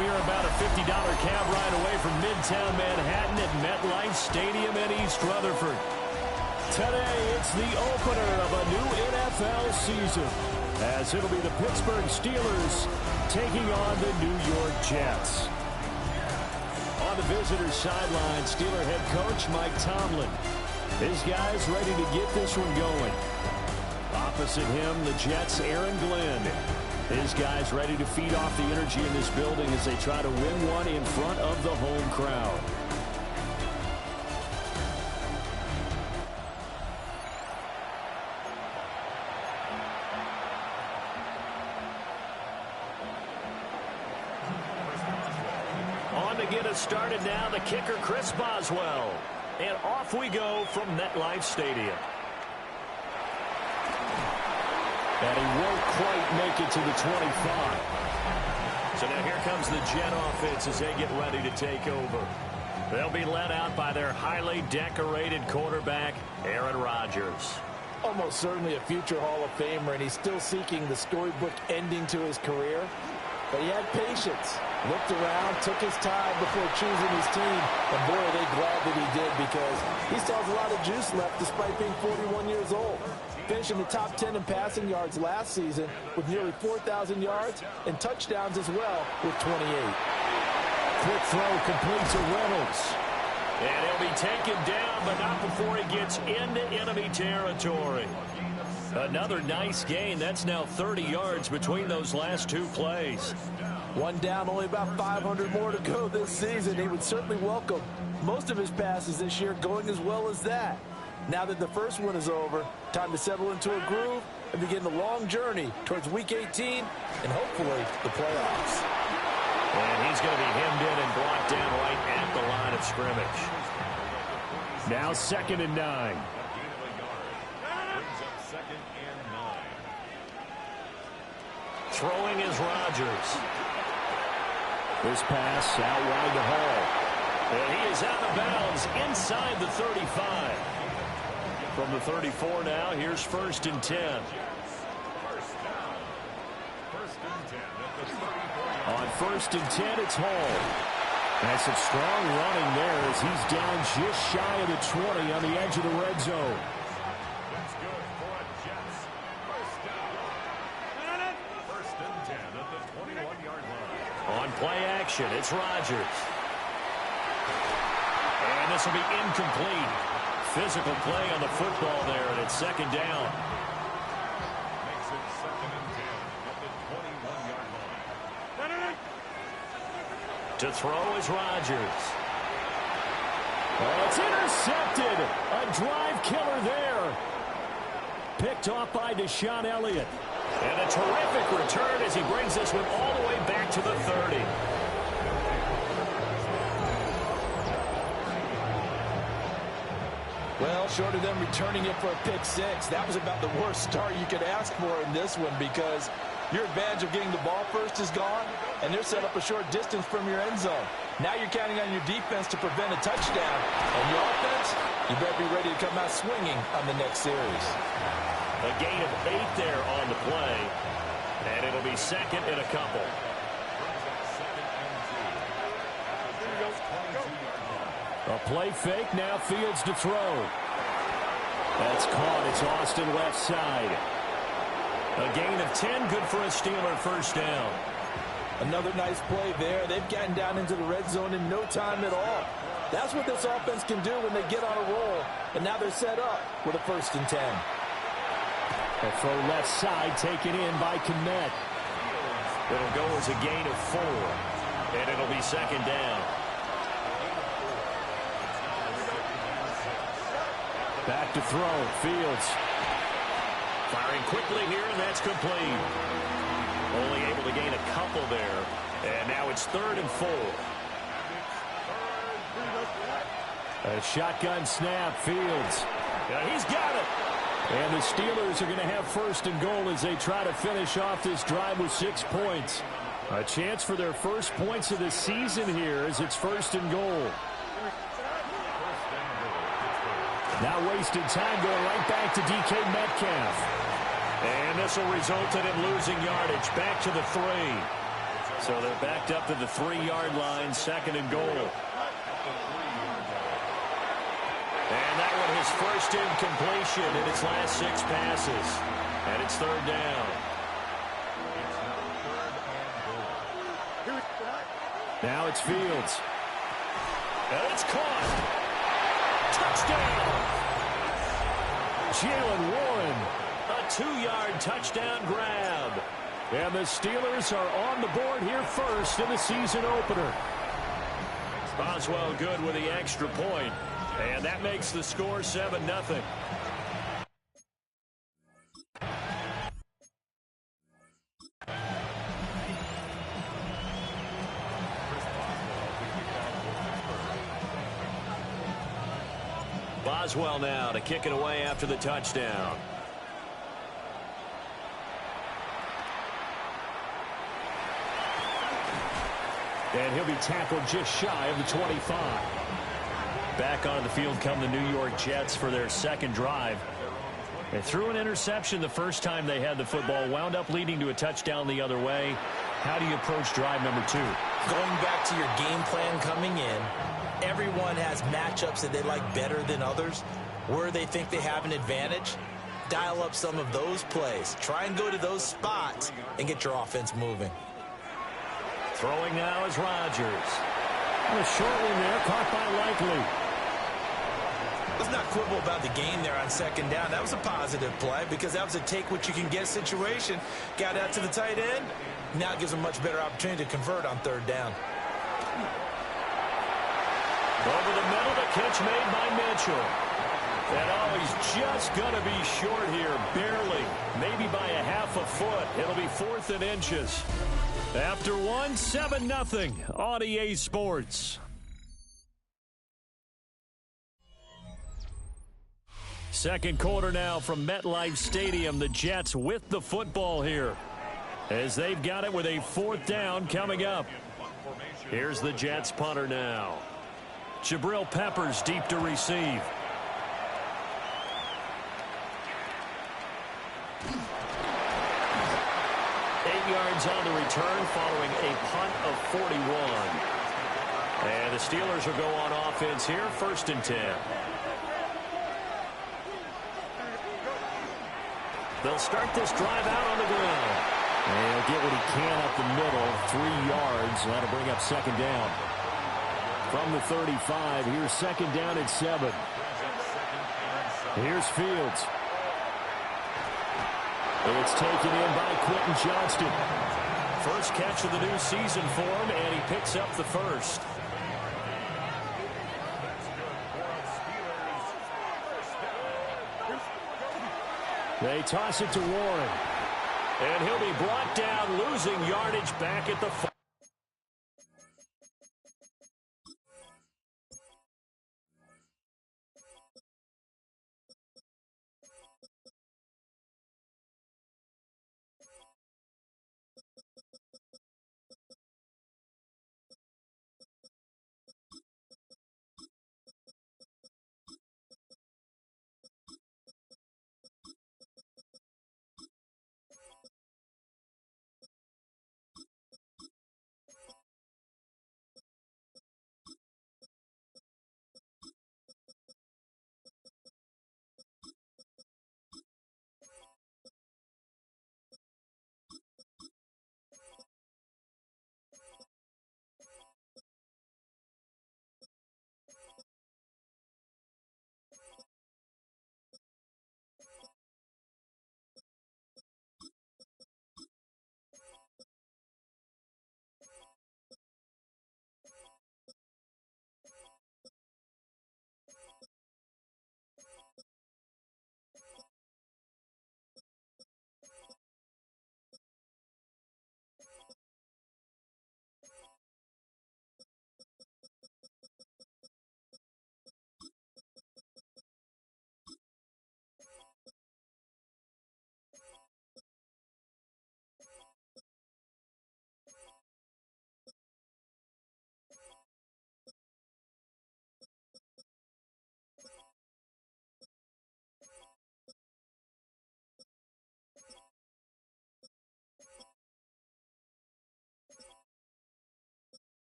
we are about a $50 cab ride away from Midtown Manhattan at MetLife Stadium in East Rutherford. Today, it's the opener of a new NFL season, as it'll be the Pittsburgh Steelers taking on the New York Jets. On the visitor's sideline, Steeler head coach Mike Tomlin. His guys ready to get this one going. Opposite him, the Jets' Aaron Glenn. His guys ready to feed off the energy in this building as they try to win one in front of the home crowd. On to get us started now, the kicker Chris Boswell. And off we go from MetLife Stadium. And he won't quite make it to the 25. So now here comes the Jet offense as they get ready to take over. They'll be led out by their highly decorated quarterback, Aaron Rodgers. Almost certainly a future Hall of Famer, and he's still seeking the storybook ending to his career. But he had patience, looked around, took his time before choosing his team. And boy, are they glad that he did, because he still has a lot of juice left despite being 41 years old. Finishing the top 10 in passing yards last season with nearly 4,000 yards and touchdowns as well with 28. Quick throw complete to Reynolds. And he'll be taken down, but not before he gets into enemy territory. Another nice gain. That's now 30 yards between those last two plays. One down, only about 500 more to go this season. He would certainly welcome most of his passes this year going as well as that. Now that the first one is over, time to settle into a groove and begin the long journey towards Week 18 and hopefully the playoffs. And he's going to be hemmed in and blocked down right at the line of scrimmage. Now 2nd and 9. Throwing is Rodgers. This pass out wide to Hall. And he is out of bounds inside the 35. From the 34 now, here's 1st and 10. On 1st and 10, it's Hall. That's some strong running there as he's down just shy of the 20 on the edge of the red zone. On play action, it's Rodgers. And this will be incomplete. Physical play on the football there, and it's 2nd down. To throw is Rodgers. Oh, it's intercepted. A drive killer there. Picked off by Deshaun Elliott. And a terrific return as he brings this one all the way back to the 30. Well, short of them returning it for a pick six, that was about the worst start you could ask for in this one, because your advantage of getting the ball first is gone, and they're set up a short distance from your end zone. Now you're counting on your defense to prevent a touchdown, and your offense, you better be ready to come out swinging on the next series. A gain of 8 there on the play, and it'll be 2nd and a couple. A play fake, now Fields to throw. That's caught. It's Austin left side. A gain of 10, good for a Steeler 1st down. Another nice play there. They've gotten down into the red zone in no time at all. That's what this offense can do when they get on a roll. And now they're set up with a 1st and 10. A throw left side taken in by Kmet. It'll go as a gain of 4. And it'll be 2nd down. Back to throw. Fields. Firing quickly here, and that's complete. Only able to gain a couple there. And now it's 3rd and 4. A shotgun snap. Fields. Yeah, he's got it. And the Steelers are going to have 1st and goal as they try to finish off this drive with 6 points. A chance for their first points of the season here as it's 1st and goal. Now wasted time going right back to DK Metcalf. And this will result in him losing yardage back to the 3. So they're backed up to the 3-yard line, second and goal. And that one his first incompletion in its last 6 passes. And it's third down. Now it's Fields. And it's caught. Touchdown. Jalen Warren. A 2-yard touchdown grab. And the Steelers are on the board here first in the season opener. Boswell good with the extra point. And that makes the score 7-0. Boswell now to kick it away after the touchdown. And he'll be tackled just shy of the 25. Back on the field come the New York Jets for their second drive. They threw an interception the first time they had the football, wound up leading to a touchdown the other way. How do you approach drive number 2? Going back to your game plan coming in, everyone has matchups that they like better than others. Where they think they have an advantage, dial up some of those plays. Try and go to those spots and get your offense moving. Throwing now is Rodgers. A short one there, caught by Likely. Let's not quibble about the gain there on second down. That was a positive play because that was a take-what-you-can-get situation. Got out to the tight end. Now it gives them a much better opportunity to convert on third down. Over the middle, the catch made by Mitchell. And he's just going to be short here, barely. Maybe by a half a foot. It'll be 4th and inches. After 7-0 on EA Sports. Second quarter now from MetLife Stadium. The Jets with the football here as they've got it with a 4th down coming up. Here's the Jets punter now. Jabril Peppers deep to receive. Yards on the return following a punt of 41. And the Steelers will go on offense here, 1st and 10. They'll start this drive out on the ground. And he'll get what he can up the middle, 3 yards. That'll bring up 2nd down. From the 35, here's 2nd down at 7. Here's Fields. It's taken in by Quentin Johnston. First catch of the new season for him, and he picks up the first. They toss it to Warren. And he'll be brought down, losing yardage back at the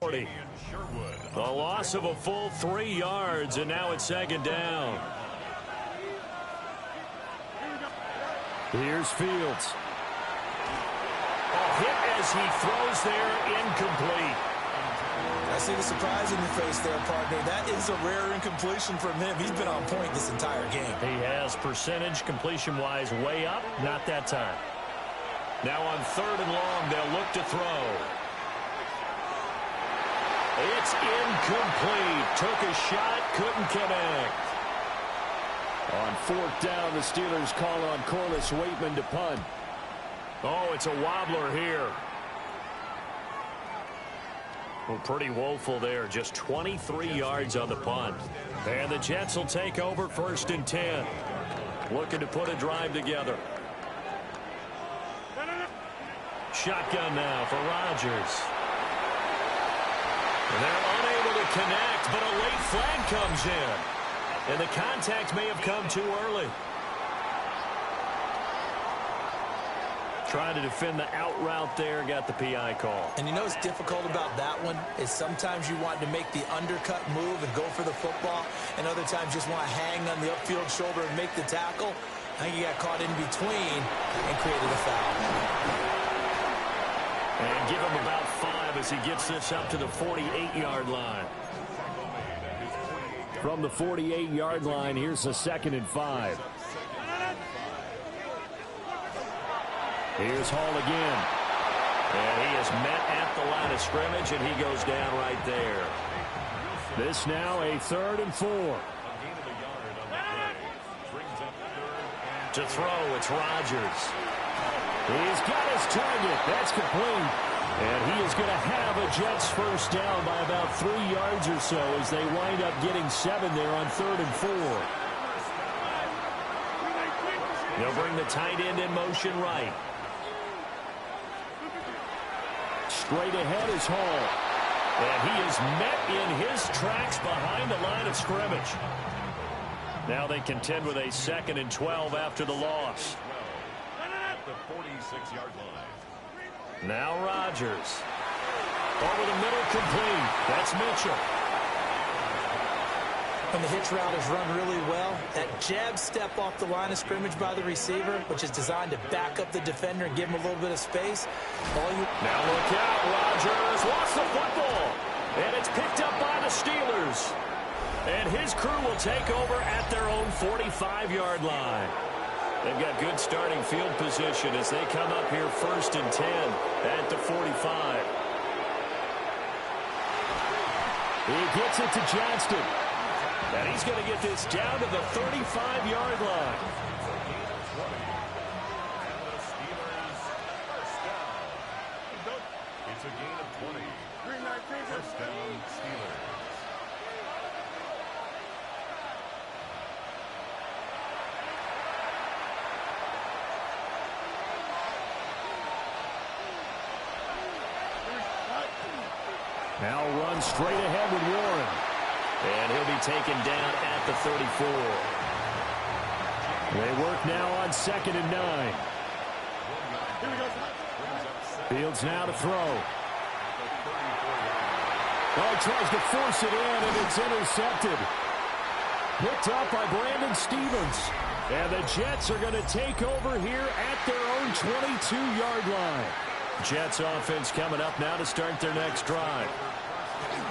40. The loss of a full 3 yards, and now it's second down. Here's Fields. A hit as he throws there, incomplete. I see the surprise in your face there, partner. That is a rare incompletion from him. He's been on point this entire game. He has percentage completion-wise way up, not that time. Now on 3rd and long, they'll look to throw. It's incomplete. Took a shot, couldn't connect. On 4th down, the Steelers call on Corliss Waitman to punt. Oh, it's a wobbler here. Well, pretty woeful there. Just 23 yards on the punt. And the Jets will take over 1st and 10. Looking to put a drive together. Shotgun now for Rodgers. And they're unable to connect, but a late flag comes in. And the contact may have come too early. Trying to defend the out route there, got the PI call. And you know what's difficult about that one is sometimes you want to make the undercut move and go for the football, and other times just want to hang on the upfield shoulder and make the tackle. I think he got caught in between and created a foul. And give him about 5 as he gets this up to the 48-yard line. From the 48-yard line, here's the 2nd and 5. Here's Hall again. And he is met at the line of scrimmage, and he goes down right there. This now a 3rd and 4. To throw, it's Rodgers. He's got his target. That's complete. And he is going to have a Jets first down by about 3 yards or so as they wind up getting 7 there on 3rd and 4. They'll bring the tight end in motion right. Straight ahead is Hall. And he is met in his tracks behind the line of scrimmage. Now they contend with a 2nd and 12 after the loss. The 46-yard line. Now Rodgers. Over the middle, complete. That's Mitchell. When the hitch route is run really well, that jab step off the line of scrimmage by the receiver, which is designed to back up the defender and give him a little bit of space. Now look out, Rodgers lost the football. And it's picked up by the Steelers. And his crew will take over at their own 45-yard line. They've got good starting field position as they come up here 1st and 10 at the 45. He gets it to Johnston. And he's going to get this down to the 35-yard line. It's a gain of 20. First down, Steelers. Now run straight ahead with Warren. And he'll be taken down at the 34. They work now on 2nd and 9. Fields now to throw. Oh, tries to force it in, and it's intercepted. Picked up by Brandon Stevens. And the Jets are going to take over here at their own 22-yard line. Jets offense coming up now to start their next drive.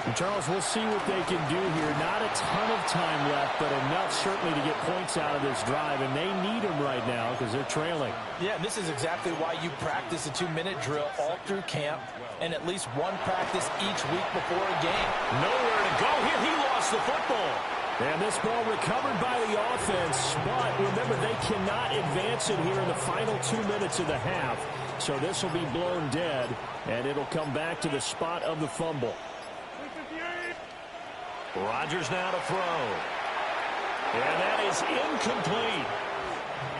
And Charles, we'll see what they can do here. Not a ton of time left, but enough certainly to get points out of this drive, and they need them right now because they're trailing. Yeah, this is exactly why you practice a 2-minute drill all through camp and at least one practice each week before a game. Nowhere to go here. He lost the football. And this ball recovered by the offense, but remember, they cannot advance it here in the final 2 minutes of the half. So this will be blown dead, and it'll come back to the spot of the fumble. Rodgers now to throw. And that is incomplete.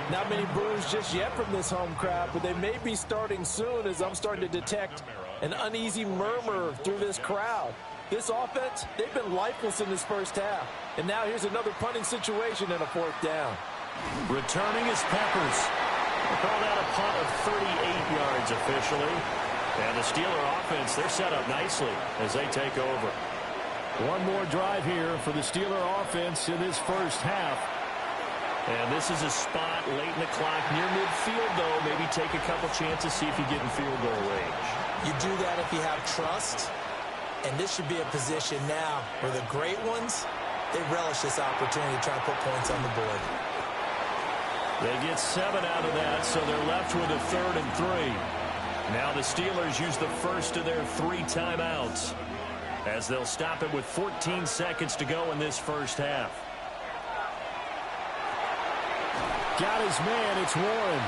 Not many boos just yet from this home crowd, but they may be starting soon as I'm starting to detect an uneasy murmur through this crowd. This offense, they've been lifeless in this first half. And now here's another punting situation and a 4th down. Returning is Peppers. Called out a punt of 38 yards officially. And the Steeler offense, they're set up nicely as they take over. One more drive here for the Steeler offense in this first half. And this is a spot late in the clock near midfield, though. Maybe take a couple chances, see if you get in field goal range. You do that if you have trust. And this should be a position now where the great ones, they relish this opportunity to try to put points on the board. They get 7 out of that, so they're left with a 3rd and 3. Now the Steelers use the first of their 3 timeouts as they'll stop it with 14 seconds to go in this first half. Got his man, it's Warren.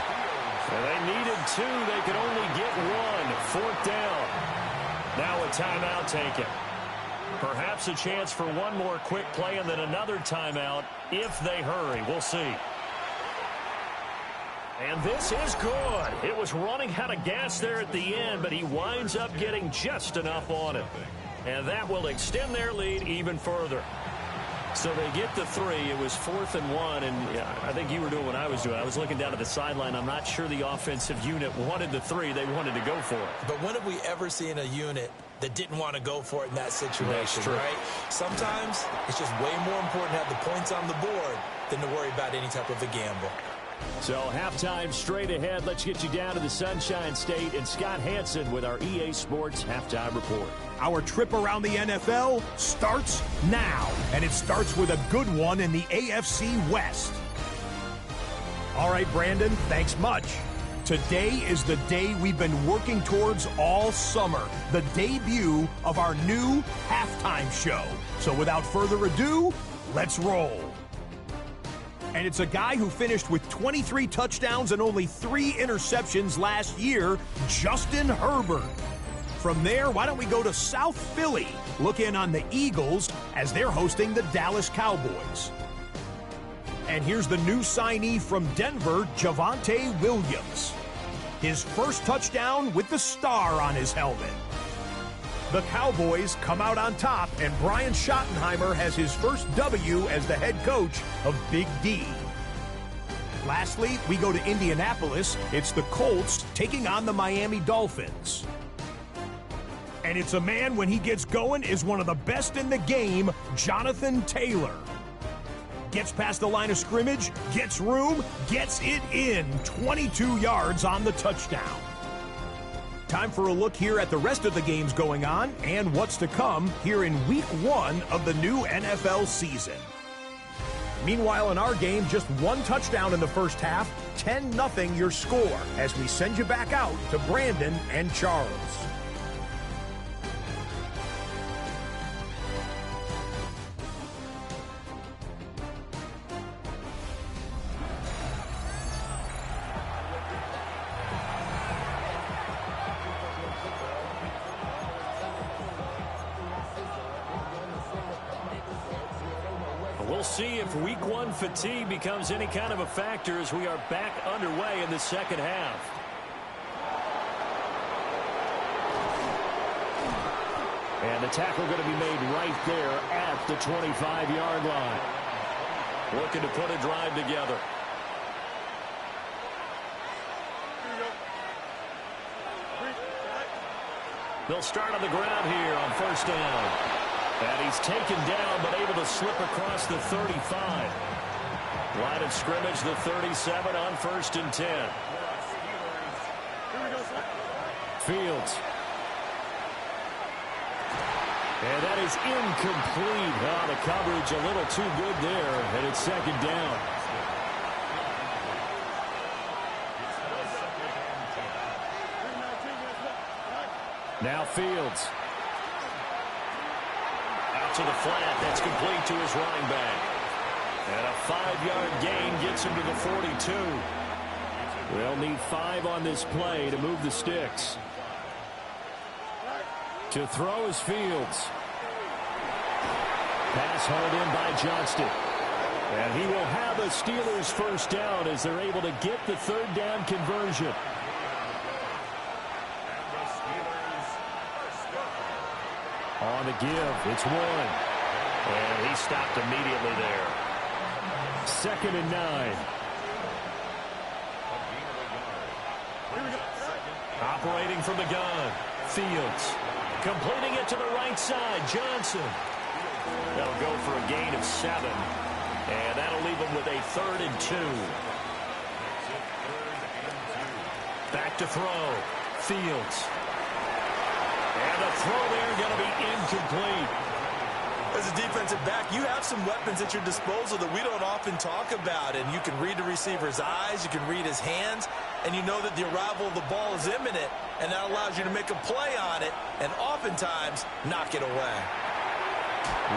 And they needed 2, they could only get 1. 4th down. Now a timeout taken. Perhaps a chance for one more quick play and then another timeout if they hurry. We'll see. And this is good. It was running out of gas there at the end, but he winds up getting just enough on it. And that will extend their lead even further. So they get the 3. It was 4th and 1, and yeah, I think you were doing what I was doing. I was looking down at the sideline. I'm not sure the offensive unit wanted the 3. They wanted to go for it. But when have we ever seen a unit that didn't want to go for it in that situation, right? Sometimes it's just way more important to have the points on the board than to worry about any type of a gamble. So halftime straight ahead. Let's get you down to the Sunshine State and Scott Hansen with our EA Sports Halftime Report. Our trip around the NFL starts now, and it starts with a good one in the AFC West. All right, Brandon, thanks much. Today is the day we've been working towards all summer, the debut of our new halftime show. So without further ado, let's roll. And it's a guy who finished with 23 touchdowns and only 3 interceptions last year, Justin Herbert. From there, why don't we go to South Philly, look in on the Eagles as they're hosting the Dallas Cowboys. And here's the new signee from Denver, Javonte Williams. His first touchdown with the star on his helmet. The Cowboys come out on top, and Brian Schottenheimer has his first W as the head coach of Big D. Lastly, we go to Indianapolis. It's the Colts taking on the Miami Dolphins. And it's a man, when he gets going, is one of the best in the game, Jonathan Taylor. Gets past the line of scrimmage, gets room, gets it in, 22 yards on the touchdown. Time for a look here at the rest of the games going on and what's to come here in Week 1 of the new NFL season. Meanwhile, in our game, just 1 touchdown in the first half, 10-0 your score, as we send you back out to Brandon and Charles. We'll see if Week 1 fatigue becomes any kind of a factor as we are back underway in the second half. And the tackle going to be made right there at the 25-yard line. Looking to put a drive together. They'll start on the ground here on first down. And he's taken down, but able to slip across the 35. Line of scrimmage, the 37 on 1st and 10. Fields. And that is incomplete. Oh, the coverage a little too good there, and it's 2nd down. Now Fields. To the flat, that's complete to his running back. And a 5-yard gain gets him to the 42. They'll need 5 on this play to move the sticks. To throw is Fields. Pass hauled in by Johnston. And he will have a Steelers first down as they're able to get the 3rd down conversion. On the give, it's Warren. And he stopped immediately there. 2nd and 9. Operating from the gun, Fields. Completing it to the right side, Johnson. That'll go for a gain of 7. And that'll leave them with a 3rd and 2. Back to throw, Fields. And the throw there going to be incomplete. As a defensive back, you have some weapons at your disposal that we don't often talk about. And you can read the receiver's eyes, you can read his hands, and you know that the arrival of the ball is imminent, and that allows you to make a play on it and oftentimes knock it away.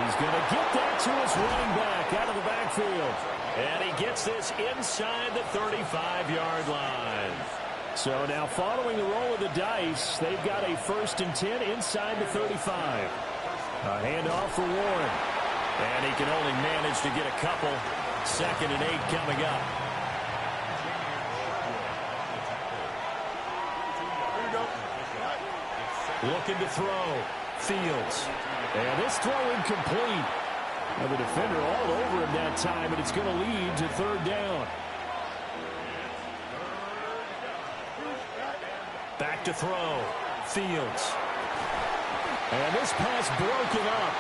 He's going to get that to his running back out of the backfield. And he gets this inside the 35-yard line. So now following the roll of the dice, they've got a 1st and 10 inside the 35. A handoff for Warren. And he can only manage to get a couple. 2nd and 8 coming up. Looking to throw. Fields. And this throw incomplete. And the defender all over him that time, and it's going to lead to 3rd down. Back to throw. Fields. And this pass broken up.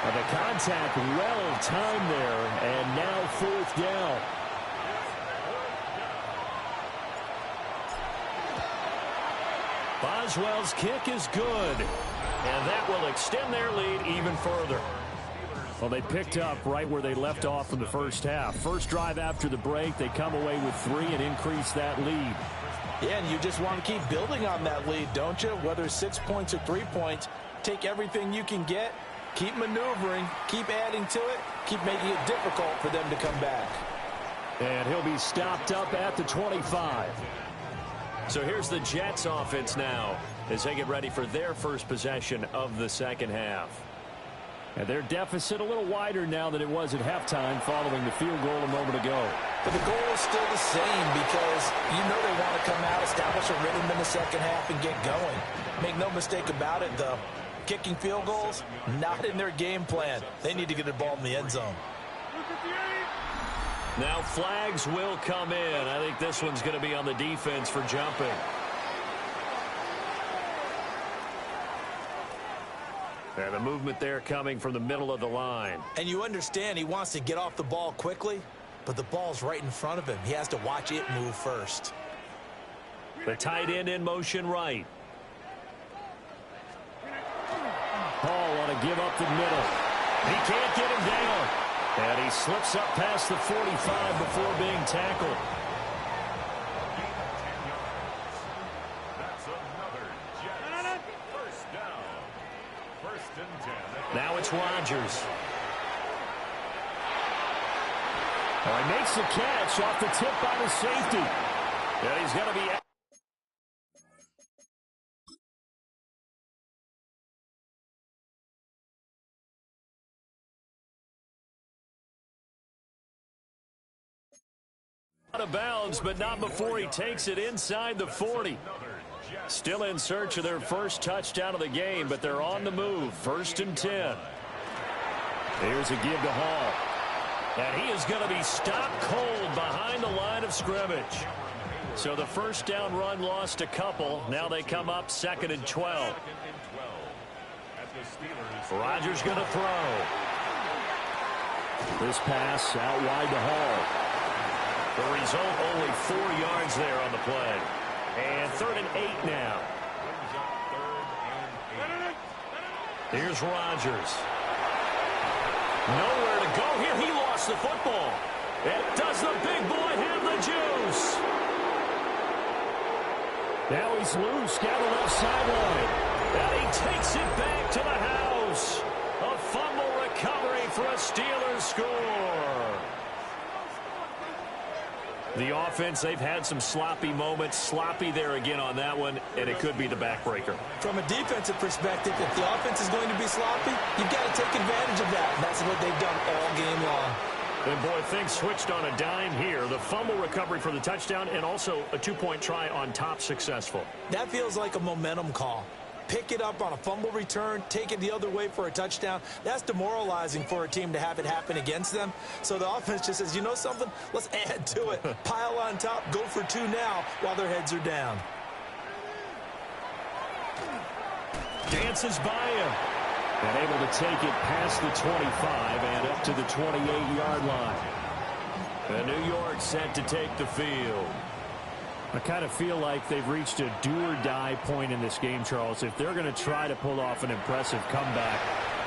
And the contact well timed there, and now 4th down. Boswell's kick is good. And that will extend their lead even further. Well, they picked up right where they left off in the first half. First drive after the break, they come away with 3 and increase that lead. Yeah, and you just want to keep building on that lead, don't you? Whether 6 points or 3 points, take everything you can get, keep maneuvering, keep adding to it, keep making it difficult for them to come back. And he'll be stopped up at the 25. So here's the Jets offense now as they get ready for their first possession of the second half. And their deficit a little wider now than it was at halftime following the field goal a moment ago. But the goal is still the same because you know they want to come out, establish a rhythm in the second half, and get going. Make no mistake about it, though. Kicking field goals, not in their game plan. They need to get the ball in the end zone. Now flags will come in. I think this one's going to be on the defense for jumping. And the movement there coming from the middle of the line. And you understand he wants to get off the ball quickly, but the ball's right in front of him. He has to watch it move first. The tight end in motion right. Hall want to give up the middle. He can't get him down. And he slips up past the 45 before being tackled. Now it's Rodgers. Oh, he makes the catch off the tip by the safety. And he's going to be out of bounds, but not before he takes it inside the 40. Still in search of their first touchdown of the game, but they're on the move. 1st and 10. Here's a give to Hall. And he is going to be stopped cold behind the line of scrimmage. So the first down run lost a couple. Now they come up 2nd and 12. Rodgers going to throw. This pass out wide to Hall. The result, only 4 yards there on the play. And 3rd and 8 now. Here's Rodgers. Nowhere to go here. He lost the football. And does the big boy have the juice? Now he's loose down the left sideline. And he takes it back to the house. A fumble recovery for a Steelers score. The offense, they've had some sloppy moments. Sloppy there again on that one, and it could be the backbreaker. From a defensive perspective, if the offense is going to be sloppy, you've got to take advantage of that. And that's what they've done all game long. And, boy, things switched on a dime here. The fumble recovery for the touchdown and also a 2-point try on top successful. That feels like a momentum call. Pick it up on a fumble return, take it the other way for a touchdown. That's demoralizing for a team to have it happen against them. So the offense just says, you know something? Let's add to it. Pile on top, go for 2 now while their heads are down. dances by him. And able to take it past the 25 and up to the 28-yard line. And New York set to take the field. I kind of feel like they've reached a do-or-die point in this game, Charles. If they're going to try to pull off an impressive comeback,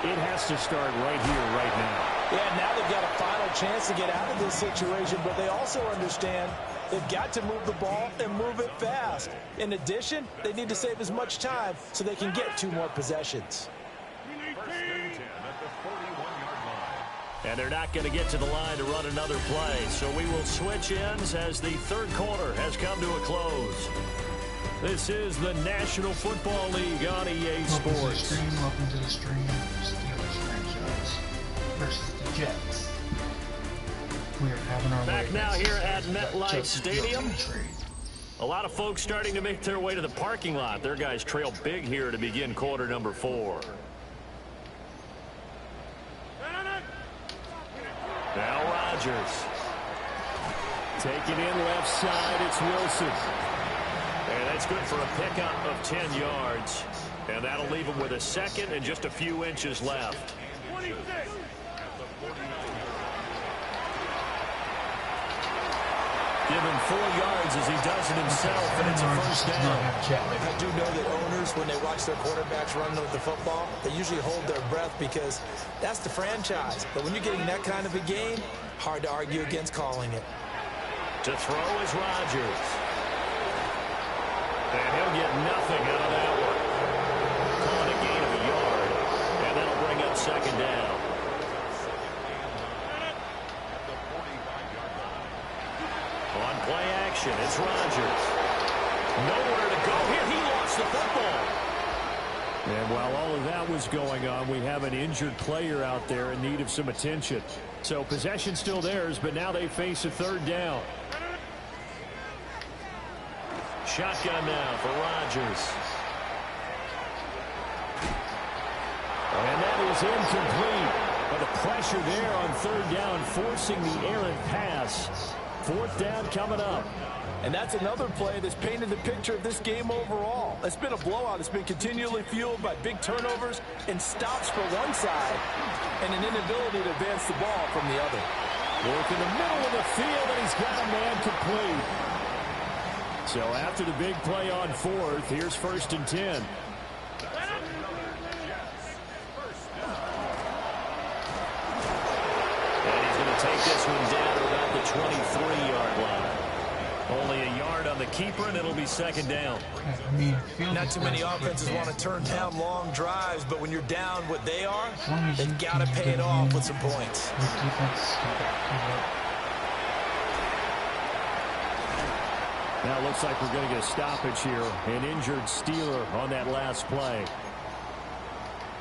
it has to start right here, right now. Yeah, now they've got a final chance to get out of this situation, but they also understand they've got to move the ball and move it fast. In addition, they need to save as much time so they can get 2 more possessions. And they're not going to get to the line to run another play. So we will switch ends as the third quarter has come to a close. This is the National Football League on EA Sports. Welcome to the stream. Steelers franchise versus the Jets. We are having our back now here at MetLife Stadium. A lot of folks starting to make their way to the parking lot. Their guys trail big here to begin quarter number 4. Now Rodgers. Take it in left side. It's Wilson. And that's good for a pickup of 10 yards. And that'll leave him with a second and just a few inches left. 26. Give him 4 yards as he does it himself, and it's a first down. I do know that owners, when they watch their quarterbacks run with the football, they usually hold their breath because that's the franchise. But when you're getting that kind of a game, hard to argue against calling it. To throw is Rodgers. And he'll get nothing out of that one. Calling a gain of a yard, and that'll bring up second down. On play action, it's Rodgers. Nowhere to go here. He lost the football. And while all of that was going on, we have an injured player out there in need of some attention. So possession still theirs, but now they face a third down. Shotgun now for Rodgers. And that is incomplete. But the pressure there on third down, forcing the errant pass. Fourth down coming up. And that's another play that's painted the picture of this game overall. It's been a blowout. It's been continually fueled by big turnovers and stops for one side and an inability to advance the ball from the other. Work in the middle of the field, and he's got a man complete. So after the big play on fourth, here's first and 10. Take this one down to about the 23-yard line. Only a yard on the keeper, and it'll be second down. Not too many offenses want to turn down long drives, but when you're down what they are, they've got to pay it off with some points. Now it looks like we're going to get a stoppage here. An injured Steeler on that last play.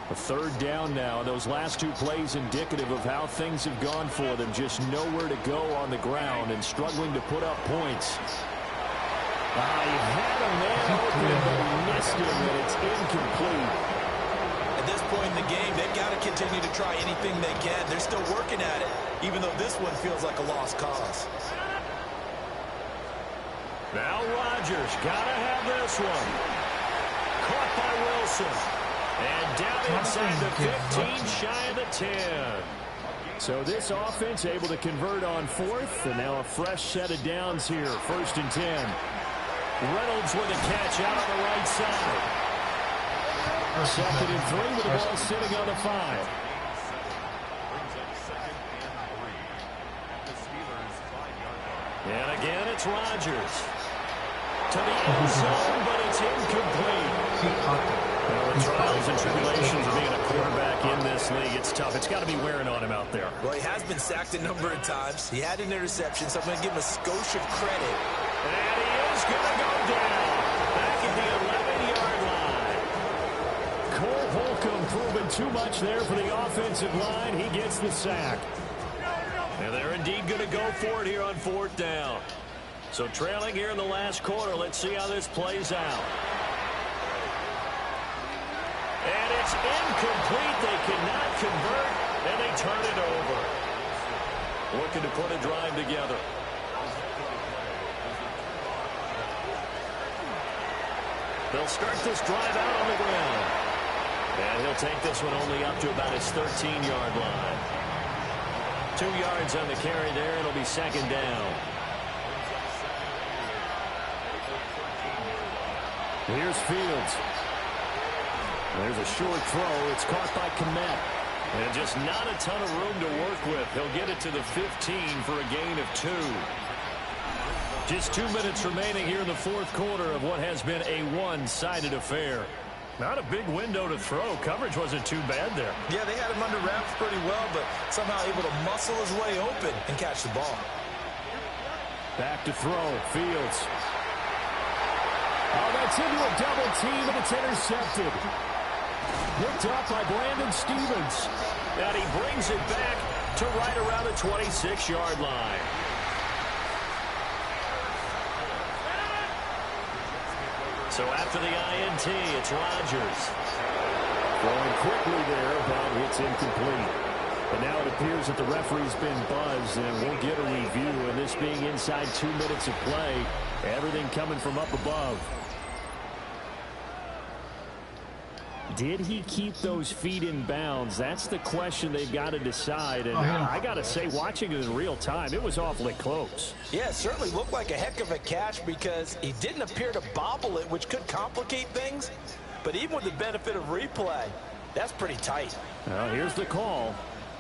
A third down now. Those last 2 plays indicative of how things have gone for them. Just nowhere to go on the ground and struggling to put up points. He had a man open, but he missed him, and it's incomplete. At this point in the game, they've got to continue to try anything they can. They're still working at it, even though this one feels like a lost cause. Now Rodgers got to have this one. Caught by Wilson. And down inside the 15, shy of the 10. So this offense able to convert on fourth, and now a fresh set of downs here. First and 10. Reynolds with a catch out on the right side. Second and 3 with the ball sitting on the 5. And again, it's Rodgers. To the end zone, but it's incomplete. Well, the trials and tribulations of being a quarterback in this league, it's tough. It's got to be wearing on him out there. Well, he has been sacked a number of times. He had an interception, so I'm going to give him a skosh of credit. And he is going to go down back at the 11-yard line. Cole Holcomb proving too much there for the offensive line. He gets the sack. And they're indeed going to go for it here on fourth down. So trailing here in the last quarter. Let's see how this plays out. And it's incomplete. They cannot convert, and they turn it over. Looking to put a drive together. They'll start this drive out on the ground. And he'll take this one only up to about his 13-yard line. 2 yards on the carry there. It'll be second down. Here's Fields. There's a short throw. It's caught by Kmet. And just not a ton of room to work with. He'll get it to the 15 for a gain of 2. Just 2 minutes remaining here in the fourth quarter of what has been a one-sided affair. Not a big window to throw. Coverage wasn't too bad there. Yeah, they had him under wraps pretty well, but somehow able to muscle his way open and catch the ball. Back to throw. Fields. Oh, that's into a double team, and it's intercepted. Picked up by Brandon Stevens. And he brings it back to right around the 26-yard line. So after the INT, it's Rodgers. Throwing quickly there, but it's incomplete. And now it appears that the referee's been buzzed, and we'll get a review. And this being inside 2 minutes of play, everything coming from up above. Did he keep those feet in bounds? That's the question they've got to decide. And I got to say, watching it in real time, it was awfully close. Yeah, it certainly looked like a heck of a catch because he didn't appear to bobble it, which could complicate things. But even with the benefit of replay, that's pretty tight. Well, here's the call.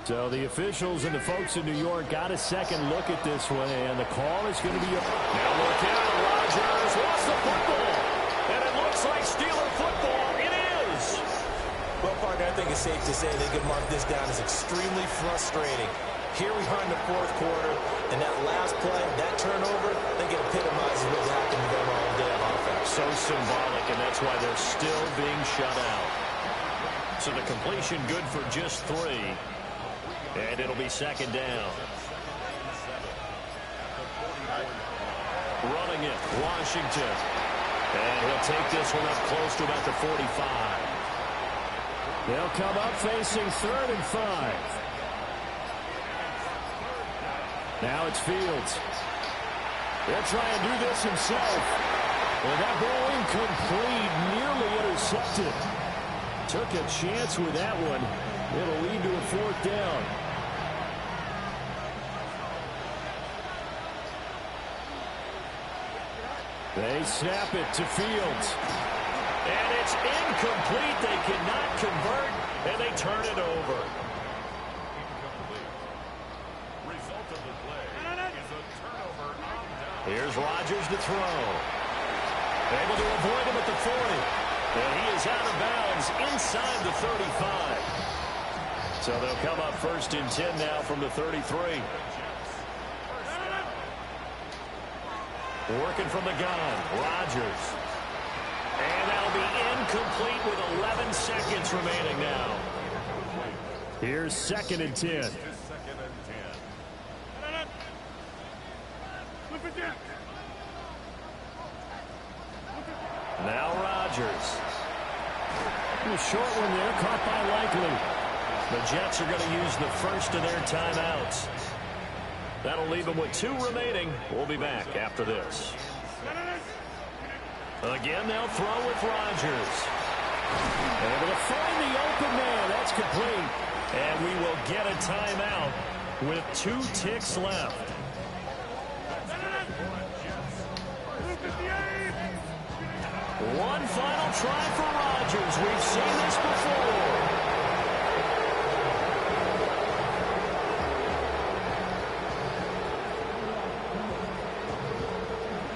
So the officials and the folks in New York got a second look at this one, and the call is going to be... Now look out, Rodgers lost the football. And it looks like Steeler football. It is. Well, Parker, I think it's safe to say they could mark this down as extremely frustrating. Here we are in the fourth quarter, and that last play, that turnover, I think it epitomizes what happened to them all day on offense. So symbolic, and that's why they're still being shut out. So the completion good for just 3. And it'll be second down. Running it, Washington. And he'll take this one up close to about the 45. They'll come up facing 3rd and 5. Now it's Fields. He'll try and do this himself. And that ball incomplete, nearly intercepted. Took a chance with that one. It'll lead to a 4th down. They snap it to Fields. And it's incomplete. They cannot convert, and they turn it over. Result of the play is a turnover on down. Here's Rodgers to throw. Able to avoid him at the 40. And he is out of bounds inside the 35. So they'll come up 1st and 10 now from the 33. Working from the gun, Rodgers. And that'll be incomplete with 11 seconds remaining now. Here's 2nd and 10. Just 2nd and 10. Now Rodgers. A short one there, caught by Likely. The Jets are going to use the first of their timeouts. That'll leave them with 2 remaining. We'll be back after this. Again, they'll throw with Rodgers. Able to find the open man. That's complete. And we will get a timeout with 2 ticks left. One final try for Rodgers. We've seen this before.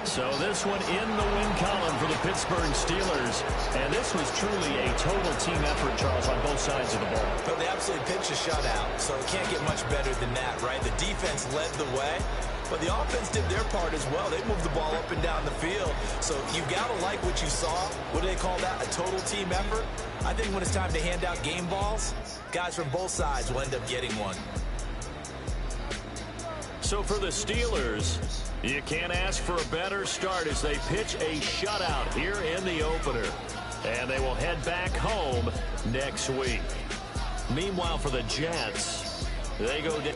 So this one in the win column for the Pittsburgh Steelers. And this was truly a total team effort, Charles, on both sides of the ball. But they absolutely pitched a shutout, so it can't get much better than that, right? The defense led the way, but the offense did their part as well. They moved the ball up and down the field. So you've got to like what you saw. What do they call that? A total team effort? I think when it's time to hand out game balls, guys from both sides will end up getting one. So for the Steelers, you can't ask for a better start as they pitch a shutout here in the opener. And they will head back home next week. Meanwhile, for the Jets, they go down.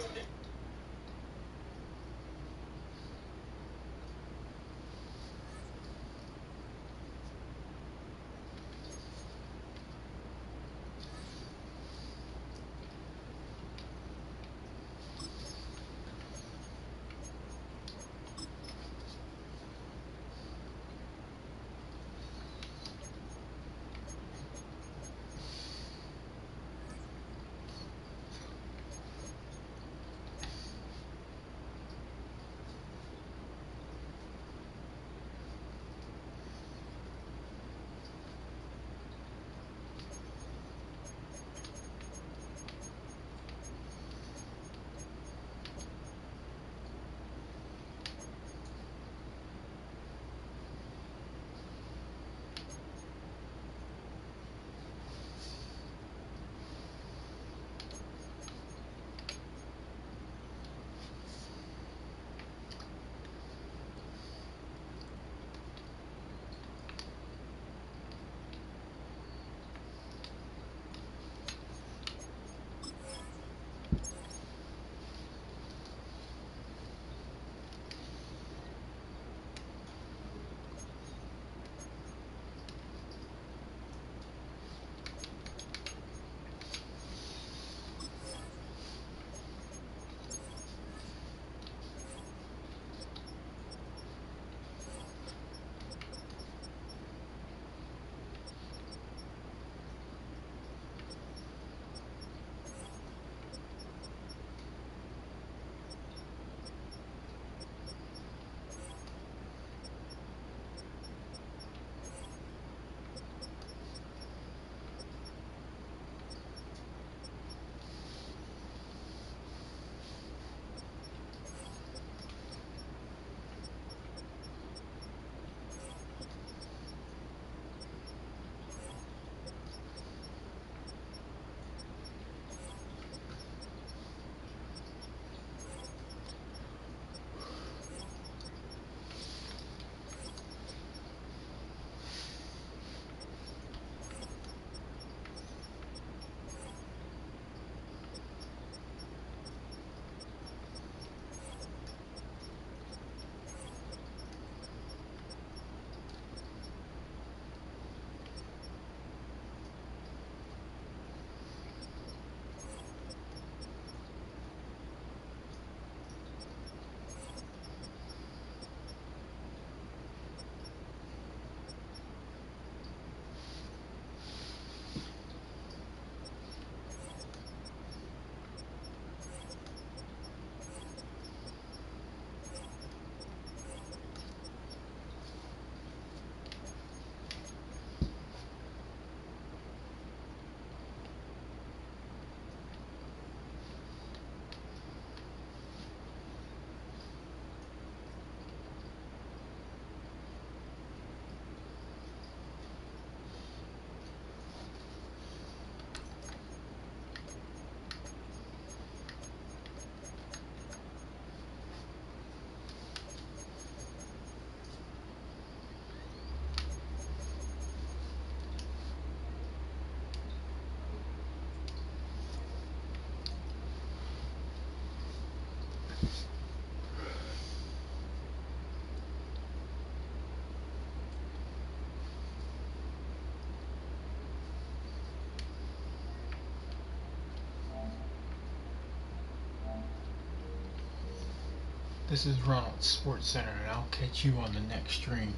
This is Ronald Sports Center, and I'll catch you on the next stream.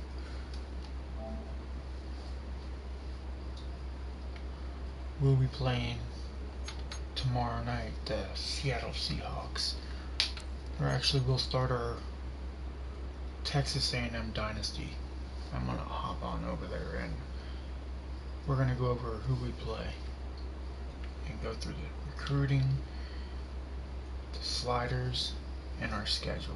We'll be playing tomorrow night the Seattle Seahawks. Or actually, we'll start our Texas A&M dynasty. I'm gonna hop on over there and we're gonna go over who we play and go through the recruiting, the sliders, and our schedule.